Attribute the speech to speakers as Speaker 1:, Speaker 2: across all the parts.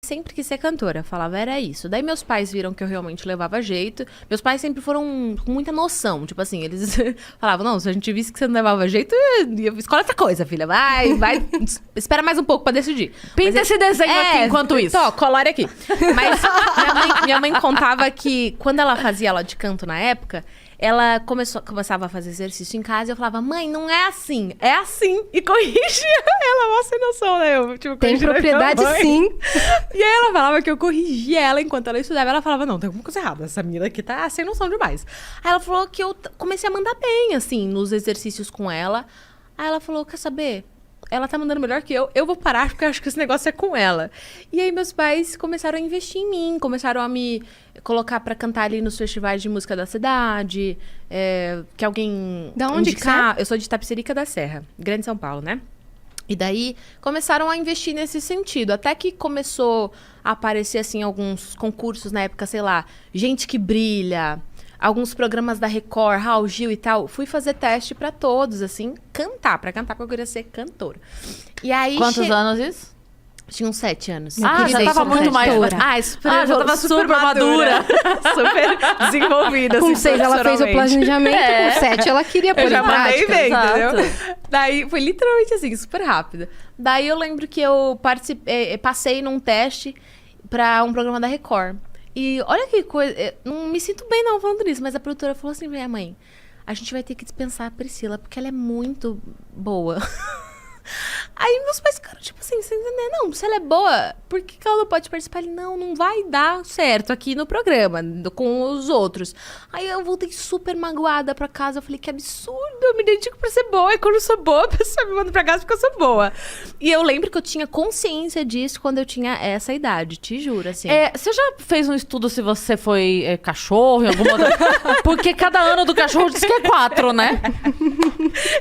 Speaker 1: sempre quis ser cantora, falava, era isso. Daí meus pais viram que eu realmente levava jeito. Meus pais sempre foram com muita noção, tipo assim, eles falavam, não, se a gente visse que você não levava jeito, escolhe outra coisa, filha, vai, espera mais um pouco pra decidir.
Speaker 2: Pinta esse desenho aqui enquanto isso.
Speaker 1: Tó, colore aqui. Mas minha mãe contava que quando ela fazia aula de canto na época, ela começava a fazer exercício em casa e eu falava, mãe, não é assim, é assim. E corrigia ela, mó sem noção, né? Eu, tipo,
Speaker 3: tem propriedade sim.
Speaker 1: E aí ela falava que eu corrigia ela enquanto ela estudava. Ela falava, não, tem alguma coisa errada, essa menina aqui tá sem noção demais. Aí ela falou que eu comecei a mandar bem, assim, nos exercícios com ela. Aí ela falou, quer saber? Ela tá mandando melhor que eu vou parar porque eu acho que esse negócio é com ela. E aí meus pais começaram a investir em mim, começaram a me colocar pra cantar ali nos festivais de música da cidade, que alguém
Speaker 3: da onde
Speaker 1: indicar.
Speaker 3: que você é?
Speaker 1: Eu sou de Itapecerica da Serra, Grande São Paulo, né? E daí começaram a investir nesse sentido, até que começou a aparecer assim alguns concursos na época, sei lá, Gente que Brilha, alguns programas da Record, Raul Gil e tal. Fui fazer teste pra todos, assim, pra cantar, porque eu queria ser cantora. E aí
Speaker 2: Quantos anos isso?
Speaker 1: Tinha uns 7 anos.
Speaker 2: Já tava muito mais...
Speaker 1: já tava
Speaker 2: super madura.
Speaker 1: Super desenvolvida.
Speaker 3: Com
Speaker 1: assim,
Speaker 3: 6 ela fez o planejamento, com 7 ela queria pôr
Speaker 1: eu já
Speaker 3: em
Speaker 1: mandei
Speaker 3: prática.
Speaker 1: bem, entendeu? Daí foi literalmente assim, super rápido. Daí eu lembro que eu passei num teste pra um programa da Record. E olha que coisa, não me sinto bem não falando nisso, mas a produtora falou assim, minha mãe, a gente vai ter que dispensar a Priscila, porque ela é muito boa. Aí meus pais ficaram tipo assim, sem entender, não, se ela é boa, por que ela não pode participar? Ele, não vai dar certo aqui no programa, com os outros. Aí eu voltei super magoada pra casa, eu falei, que absurdo, eu me dedico pra ser boa, e quando eu sou boa, a pessoa me manda pra casa porque eu sou boa. E eu lembro que eu tinha consciência disso quando eu tinha essa idade, te juro, assim.
Speaker 2: Você já fez um estudo se você foi cachorro em alguma outra... Porque cada ano do cachorro diz que é 4, né?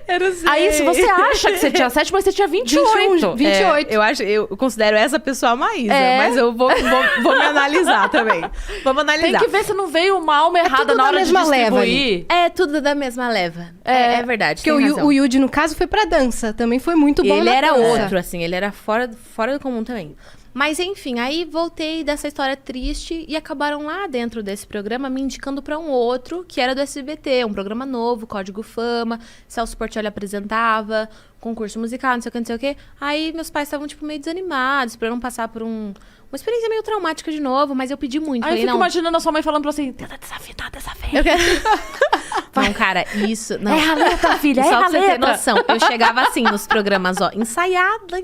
Speaker 1: Eu não sei.
Speaker 2: Aí, se você acha que você tinha 7, mas você tinha 28.
Speaker 3: 28.
Speaker 1: Eu considero essa pessoa a Maísa, mas eu vou me analisar também. Vamos analisar.
Speaker 2: Tem que ver se não veio uma alma errada
Speaker 3: tudo
Speaker 2: na
Speaker 3: da
Speaker 2: hora de
Speaker 3: mesma leva
Speaker 2: distribuir.
Speaker 1: É tudo da mesma leva. É verdade.
Speaker 3: Porque o Yudi, no caso, foi pra dança. Também foi muito bom
Speaker 1: Ele
Speaker 3: na
Speaker 1: era
Speaker 3: dança.
Speaker 1: outro, assim, ele era fora do comum também. Mas enfim, aí voltei dessa história triste e acabaram lá dentro desse programa me indicando pra um outro, que era do SBT, um programa novo, Código Fama, Celso Portiolli apresentava, concurso musical, não sei o que, não sei o que. Aí meus pais estavam, tipo, meio desanimados pra eu não passar por uma experiência meio traumática de novo, mas eu pedi muito.
Speaker 2: Aí
Speaker 1: falei,
Speaker 2: eu fico
Speaker 1: não,
Speaker 2: imaginando a sua mãe falando pra você assim, tenta desafinar dessa vez.
Speaker 1: não, cara, isso... Não.
Speaker 2: É a letra, filha,
Speaker 1: Só
Speaker 2: é
Speaker 1: pra
Speaker 2: a
Speaker 1: você ter
Speaker 2: letra.
Speaker 1: noção, eu chegava assim nos programas, ó, ensaiada.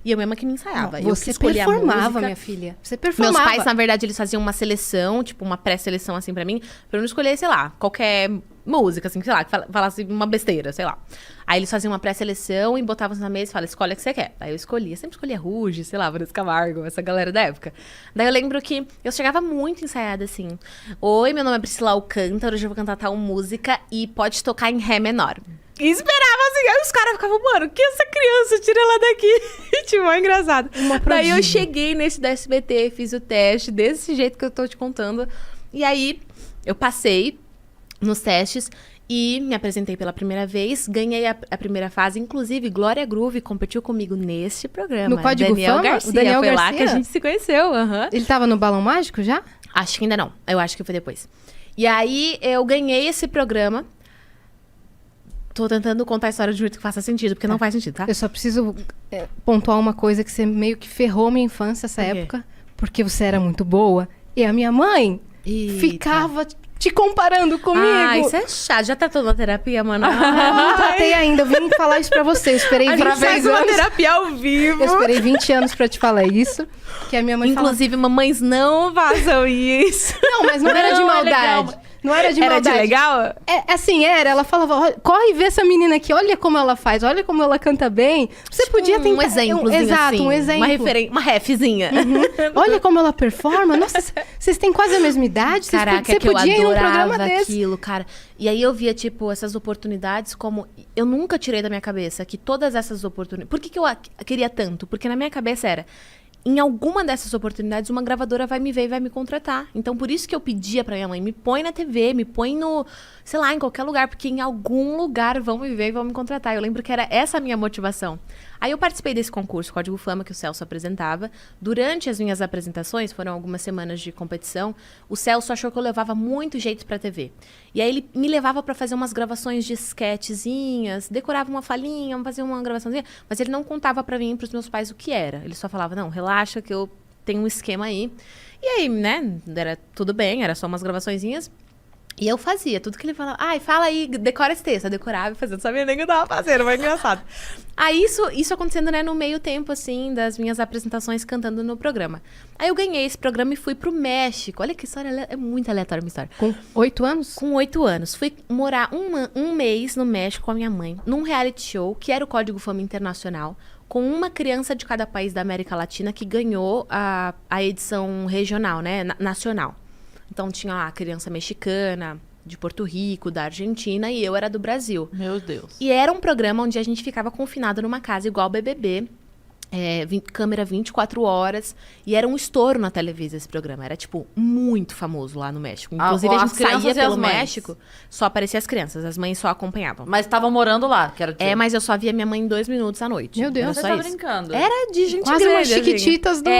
Speaker 1: E eu mesma que me ensaiava. Eu que
Speaker 3: Você
Speaker 1: escolhia a
Speaker 3: performava,
Speaker 1: música.
Speaker 3: minha filha. Você
Speaker 1: Meus
Speaker 3: performava.
Speaker 1: pais, na verdade, eles faziam uma seleção, tipo, uma pré-seleção, assim, pra mim, pra eu não escolher, sei lá, qualquer música, assim, sei lá, que falasse uma besteira, sei lá. Aí eles faziam uma pré-seleção e botavam na mesa e falavam, escolhe a que você quer. Aí eu escolhia, sempre escolhia Ruge, sei lá, Vanessa Camargo, essa galera da época. Daí eu lembro que eu chegava muito ensaiada, assim. Oi, meu nome é Priscila Alcântara, hoje eu vou cantar tal música e pode tocar em Ré menor. E esperava assim, aí os caras ficavam, mano, que essa criança? Tira ela daqui. Tipo, é engraçado. Daí eu cheguei nesse da SBT, fiz o teste desse jeito que eu tô te contando. E aí eu passei nos testes e me apresentei pela primeira vez, ganhei a primeira fase, inclusive Glória Groove competiu comigo neste programa.
Speaker 3: No Código
Speaker 1: Daniel
Speaker 3: Fama?
Speaker 1: Garcia,
Speaker 3: O Daniel
Speaker 1: foi lá
Speaker 3: Garcia?
Speaker 1: que a gente se conheceu.
Speaker 3: Ele tava no Balão Mágico já?
Speaker 1: Acho que ainda não, eu acho que foi depois. E aí eu ganhei esse programa. Tô tentando contar a história de um jeito que faça sentido, porque não faz sentido, tá?
Speaker 3: Eu só preciso pontuar uma coisa que você meio que ferrou minha infância essa época. Porque você era muito boa. E a minha mãe ficava te comparando comigo.
Speaker 1: Ah, isso é chato. Já tratou na terapia, mano?
Speaker 3: Eu não tratei ainda. Eu vim falar isso pra você. Eu esperei 26
Speaker 1: uma
Speaker 3: anos.
Speaker 1: terapia ao vivo.
Speaker 3: Eu esperei 20 anos pra te falar isso. Que a minha mãe
Speaker 1: Inclusive, mamães não façam isso.
Speaker 3: Não, mas não era de
Speaker 2: Não, é
Speaker 3: maldade.
Speaker 2: legal.
Speaker 3: Não era de
Speaker 1: Era
Speaker 3: maldade.
Speaker 1: de legal?
Speaker 3: Assim, era. Ela falava, "Olha, corre e vê essa menina aqui. Olha como ela faz. Olha como ela canta bem. Você podia tentar...
Speaker 1: Um exemplozinho,
Speaker 3: Exato,
Speaker 1: assim,
Speaker 3: um exemplo.
Speaker 1: Uma refzinha.
Speaker 3: Olha como ela performa. Nossa, vocês têm quase a mesma idade.
Speaker 1: Caraca,
Speaker 3: Você
Speaker 1: que eu
Speaker 3: podia ir num programa
Speaker 1: adorava
Speaker 3: desse.
Speaker 1: aquilo, cara. E aí eu via, tipo, essas oportunidades como... Eu nunca tirei da minha cabeça que todas essas oportunidades... Por que eu queria tanto? Porque na minha cabeça era... em alguma dessas oportunidades, uma gravadora vai me ver e vai me contratar. Então, por isso que eu pedia pra minha mãe, me põe na TV, me põe no, sei lá, em qualquer lugar, porque em algum lugar vão me ver e vão me contratar. Eu lembro que era essa a minha motivação. Aí eu participei desse concurso, Código Fama, que o Celso apresentava. Durante as minhas apresentações, foram algumas semanas de competição, o Celso achou que eu levava muito jeito pra TV. E aí ele me levava pra fazer umas gravações de sketchzinhas, decorava uma falinha, fazia uma gravaçãozinha, mas ele não contava pra mim e pros meus pais o que era. Ele só falava, não, relaxa que eu tenho um esquema aí. E aí, né, era tudo bem, era só umas gravaçõezinhas. E eu fazia tudo que ele falava. Ai, fala aí, decora esse texto. Eu decorava e fazia, não sabia nem o que eu tava fazendo, foi engraçado. Aí isso acontecendo, né, no meio tempo, assim, das minhas apresentações cantando no programa. Aí eu ganhei esse programa e fui pro México. Olha que história, é muito aleatória a minha história.
Speaker 3: Com 8 anos?
Speaker 1: Com 8 anos. Fui morar um mês no México com a minha mãe, num reality show, que era o Código Fama Internacional, com uma criança de cada país da América Latina que ganhou a edição regional, né, nacional. Então tinha lá a criança mexicana, de Porto Rico, da Argentina, e eu era do Brasil.
Speaker 2: Meu Deus.
Speaker 1: E era um programa onde a gente ficava confinado numa casa, igual BBB, câmera 24 horas, e era um estouro na televisão esse programa. Era, tipo, muito famoso lá no México. Inclusive, a gente saía pelo México, só aparecia as crianças, as mães só acompanhavam.
Speaker 2: Mas estavam morando lá, que era tipo...
Speaker 1: mas eu só via minha mãe em 2 minutos à noite.
Speaker 3: Meu Deus,
Speaker 1: era
Speaker 2: você
Speaker 1: só
Speaker 2: tá
Speaker 1: isso.
Speaker 2: brincando.
Speaker 1: Era de gente
Speaker 3: quase
Speaker 1: grande,
Speaker 3: umas chiquititas do...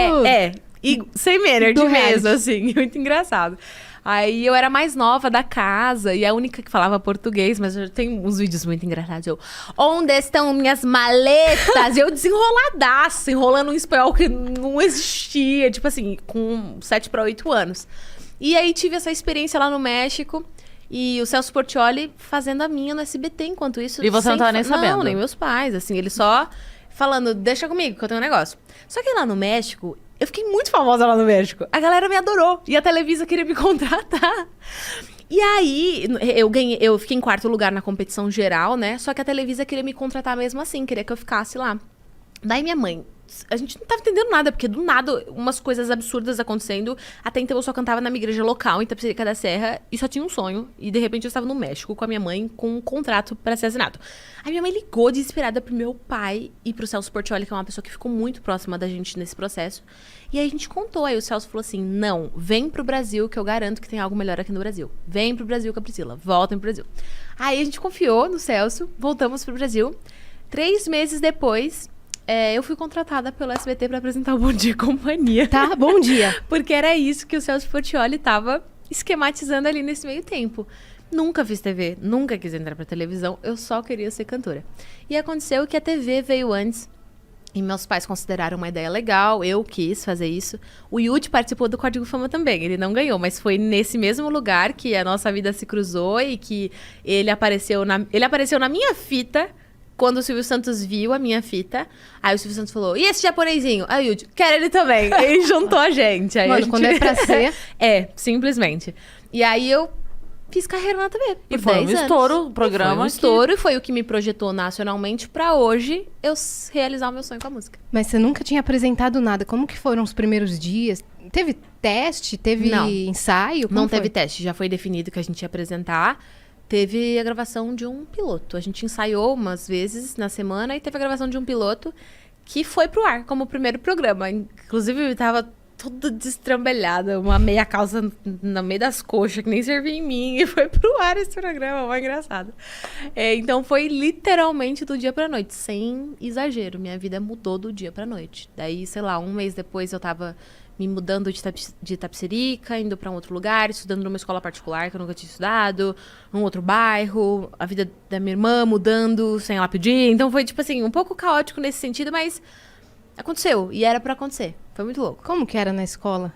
Speaker 1: E sem energy
Speaker 3: do
Speaker 1: mesmo,
Speaker 3: reality.
Speaker 1: assim, muito engraçado. Aí eu era mais nova da casa e a única que falava português, mas eu tenho uns vídeos muito engraçados. Eu, onde estão minhas maletas? E eu desenroladaço, enrolando um espanhol que não existia, tipo assim, com 7 para 8 anos. E aí tive essa experiência lá no México e o Celso Portiolli fazendo a minha no SBT enquanto isso.
Speaker 2: E você não tava nem sabendo?
Speaker 1: Não, nem meus pais, assim, ele só falando, deixa comigo que eu tenho um negócio. Só que lá no México, eu fiquei muito famosa lá no México. A galera me adorou. E a Televisa queria me contratar. E aí, eu fiquei em 4º lugar na competição geral, né? Só que a Televisa queria me contratar mesmo assim. Queria que eu ficasse lá. Daí minha mãe... A gente não tava entendendo nada, porque do nada, umas coisas absurdas acontecendo. Até então eu só cantava na minha igreja local, em Tapicerica da Serra, e só tinha um sonho. E de repente eu estava no México com a minha mãe, com um contrato para ser assinado. Aí minha mãe ligou desesperada pro meu pai e pro Celso Portiolli, que é uma pessoa que ficou muito próxima da gente nesse processo. E aí a gente contou, aí o Celso falou assim, não, vem pro Brasil que eu garanto que tem algo melhor aqui no Brasil. Vem pro Brasil com a Priscila, voltem pro Brasil. Aí a gente confiou no Celso, voltamos pro Brasil. 3 meses depois... eu fui contratada pelo SBT pra apresentar o Bom Dia e Companhia.
Speaker 3: Tá, bom dia.
Speaker 1: Porque era isso que o Celso Portiolli tava esquematizando ali nesse meio tempo. Nunca fiz TV, nunca quis entrar pra televisão, eu só queria ser cantora. E aconteceu que a TV veio antes, e meus pais consideraram uma ideia legal, eu quis fazer isso. O Yudi participou do Código Fama também, ele não ganhou, mas foi nesse mesmo lugar que a nossa vida se cruzou e que ele apareceu na minha fita. Quando o Silvio Santos viu a minha fita, aí o Silvio Santos falou, e esse japonesinho? Aí o Yudi, quero ele também. Ele juntou a gente. Aí
Speaker 3: Mano, quando é pra ser...
Speaker 1: simplesmente. E aí eu fiz carreira na TV.
Speaker 2: E foi um estouro o programa.
Speaker 1: Foi um estouro e foi o que me projetou nacionalmente pra hoje eu realizar o meu sonho com a música.
Speaker 3: Mas você nunca tinha apresentado nada. Como que foram os primeiros dias? Teve teste? Teve ensaio? Como
Speaker 1: Não
Speaker 3: foi?
Speaker 1: teve teste, já foi definido que a gente ia apresentar. Teve a gravação de um piloto. A gente ensaiou umas vezes na semana e teve a gravação de um piloto que foi pro ar como o primeiro programa. Inclusive, eu tava toda destrambelhada, uma meia calça no meio das coxas, que nem servia em mim. E foi pro ar esse programa, foi engraçado. Então, foi literalmente do dia pra noite, sem exagero. Minha vida mudou do dia pra noite. Daí, sei lá, um mês depois eu tava... me mudando de Tapicerica, indo pra um outro lugar, estudando numa escola particular que eu nunca tinha estudado, num outro bairro, a vida da minha irmã mudando sem ela pedir. Então foi, tipo assim, um pouco caótico nesse sentido, mas aconteceu. E era pra acontecer. Foi muito louco.
Speaker 3: Como que era na escola?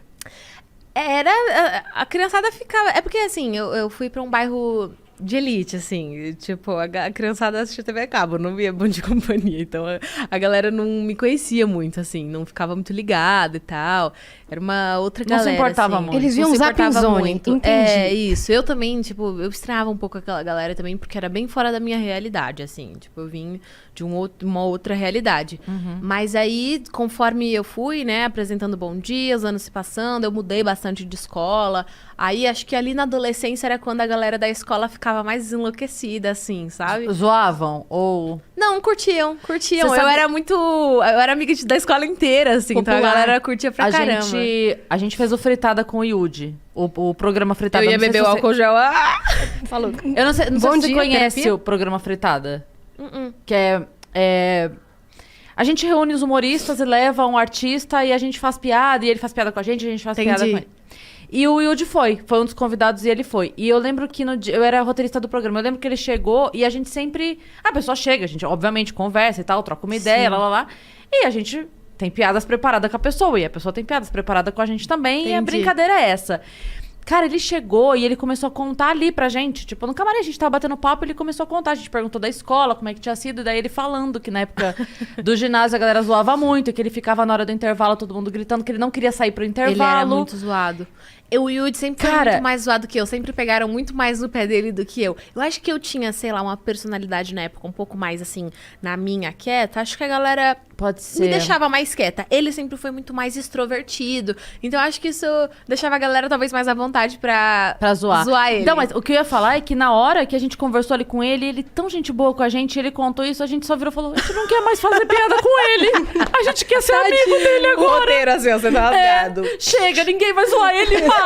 Speaker 1: A criançada ficava... É porque, assim, eu fui pra um bairro de elite, assim. Tipo, a criançada assistia TV a cabo, não via Bom Dia e Companhia. Então, a galera não me conhecia muito, assim. Não ficava muito ligada e tal. Era uma outra
Speaker 2: Não
Speaker 1: galera,
Speaker 2: se importava
Speaker 1: assim.
Speaker 2: muito.
Speaker 3: Eles viam
Speaker 1: Não se
Speaker 3: Zapping
Speaker 1: importava
Speaker 3: Zone,
Speaker 1: muito.
Speaker 3: entendi.
Speaker 1: Isso. Eu também, tipo, eu estranhava um pouco aquela galera também, porque era bem fora da minha realidade, assim. Tipo, eu vim de uma outra realidade. Mas aí, conforme eu fui, né, apresentando Bom Dia, os anos se passando, eu mudei bastante de escola. Aí, acho que ali na adolescência era quando a galera da escola ficava ficava mais enlouquecida, assim, sabe?
Speaker 2: Zoavam? Ou...
Speaker 1: Não, curtiam.
Speaker 2: Você
Speaker 1: Eu
Speaker 2: sabe-
Speaker 1: era muito... Eu era amiga da escola inteira, assim. Então a
Speaker 3: Popular.
Speaker 1: galera curtia pra caramba.
Speaker 2: A gente fez o Fritada com o Yudi. O programa Fritada.
Speaker 1: Eu ia
Speaker 2: Não sei
Speaker 1: beber
Speaker 2: se
Speaker 1: o
Speaker 2: você-
Speaker 1: álcool gel. Falou.
Speaker 2: Eu não sei, não sei
Speaker 3: Bom
Speaker 2: se você
Speaker 3: dia,
Speaker 2: conhece
Speaker 3: terapia?
Speaker 2: o programa Fritada. Que é... A gente reúne os humoristas e leva um artista e a gente faz piada, e ele faz piada com a gente faz piada
Speaker 1: Entendi.
Speaker 2: com ele. E o Yudi foi um dos convidados e ele foi. E eu lembro que no dia, eu era roteirista do programa, eu lembro que ele chegou e a gente sempre... A pessoa chega, a gente obviamente conversa e tal, troca uma ideia, lá. E a gente tem piadas preparadas com a pessoa, e a pessoa tem piadas preparadas com a gente também, e a
Speaker 1: Entendi.
Speaker 2: brincadeira é essa. Cara, ele chegou e ele começou a contar ali pra gente. Tipo, no camarim a gente tava batendo papo, ele começou a contar. A gente perguntou da escola, como é que tinha sido. E daí ele falando que na época do ginásio a galera zoava muito. Que ele ficava na hora do intervalo, todo mundo gritando. Que ele não queria sair pro intervalo.
Speaker 1: Ele era muito zoado. O Yudi sempre foi
Speaker 2: Cara-
Speaker 1: muito mais zoado que eu. Sempre pegaram muito mais no pé dele do que eu. Eu acho que eu tinha, sei lá, uma personalidade na época um pouco mais, assim, na minha, quieta. Acho que a galera
Speaker 2: Pode ser.
Speaker 1: me deixava mais quieta. Ele sempre foi muito mais extrovertido. Então, eu acho que isso deixava a galera talvez mais à vontade pra
Speaker 2: zoar.
Speaker 1: ele.
Speaker 2: Não, mas o que eu ia falar é que na hora que a gente conversou ali com ele tão gente boa com a gente, ele contou isso, a gente só virou e falou: a gente não quer mais fazer piada com ele. A gente quer ser amigo dele
Speaker 1: O
Speaker 2: agora.
Speaker 1: roteiro, assim, ó, você tá
Speaker 2: É,
Speaker 1: rasgado.
Speaker 2: chega, ninguém vai zoar ele, para.